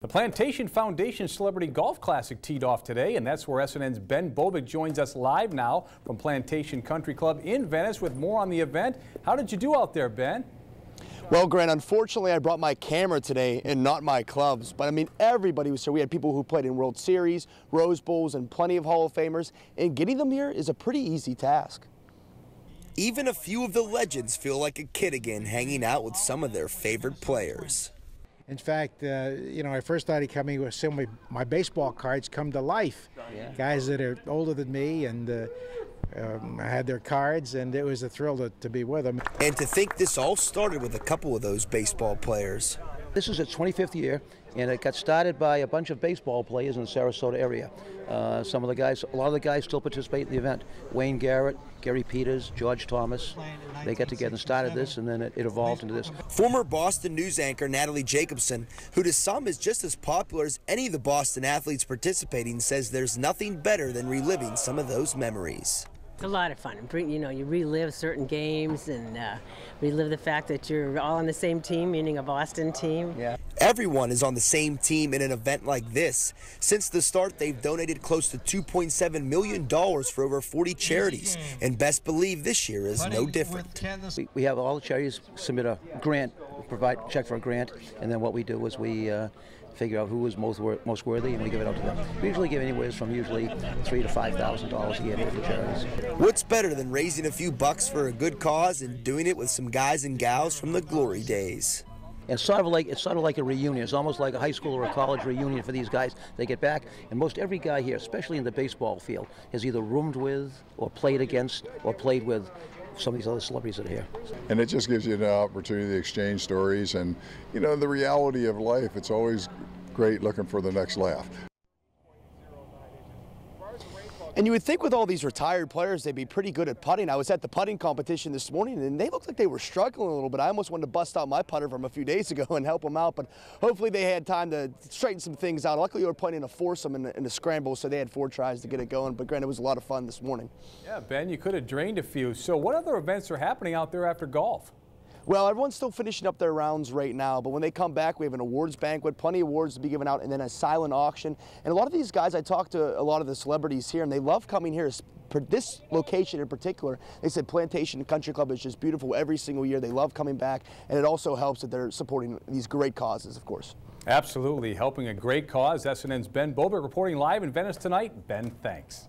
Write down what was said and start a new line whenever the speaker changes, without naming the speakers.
The Plantation Foundation Celebrity Golf Classic teed off today, and that's where SNN's Ben Bobick joins us live now from Plantation Country Club in Venice with more on the event. How did you do out there, Ben?
Well, Grant, unfortunately, I brought my camera today and not my clubs. But, I mean, everybody was here. We had people who played in World Series, Rose Bowls, and plenty of Hall of Famers. And getting them here is a pretty easy task.
Even a few of the legends feel like a kid again, hanging out with some of their favorite players.
In fact, I first started coming with some of my baseball cards come to life. Yeah. Guys that are older than me, and I had their cards, and it was a thrill to be with them.
And to think this all started with a couple of those baseball players.
This is its 25th year, and it got started by a bunch of baseball players in the Sarasota area. A lot of the guys still participate in the event. Wayne Garrett, Gary Peters, George Thomas. They got together and started this, and then it evolved into this.
Former Boston news anchor Natalie Jacobson, who to some is just as popular as any of the Boston athletes participating, says there's nothing better than reliving some of those memories.
It's a lot of fun. You relive certain games and relive the fact that you're all on the same team, meaning a Boston team.
Yeah. Everyone is on the same team in an event like this. Since the start, they've donated close to $2.7 million for over 40 charities. And best believe this year is no different.
We have all the charities submit a grant, check for a grant, and then what we do is we figure out who is most worthy, and we give it out to them. We usually give anywhere from $3,000 to $5,000 a year to different charities.
What's better than raising a few bucks for a good cause and doing it with some guys and gals from the glory days?
It's sort of like a reunion. It's almost like a high school or a college reunion for these guys. They get back, and most every guy here, especially in the baseball field, has either roomed with or played against or played with some of these other celebrities that are here.
And it just gives you an opportunity to exchange stories, and the reality of life, it's always great looking for the next laugh.
And you would think with all these retired players, they'd be pretty good at putting. I was at the putting competition this morning, and they looked like they were struggling a little bit. I almost wanted to bust out my putter from a few days ago and help them out, but hopefully they had time to straighten some things out. Luckily, we were playing in a foursome in a scramble, so they had 4 tries to get it going. But granted, it was a lot of fun this morning.
Yeah, Ben, you could have drained a few. So what other events are happening out there after golf?
Well, everyone's still finishing up their rounds right now, but when they come back, we have an awards banquet, plenty of awards to be given out, and then a silent auction. And a lot of these guys, I talked to a lot of the celebrities here, and they love coming here. For this location in particular, they said Plantation Country Club is just beautiful every single year. They love coming back, and it also helps that they're supporting these great causes, of course.
Absolutely, helping a great cause. SNN's Ben Bobick reporting live in Venice tonight. Ben, thanks.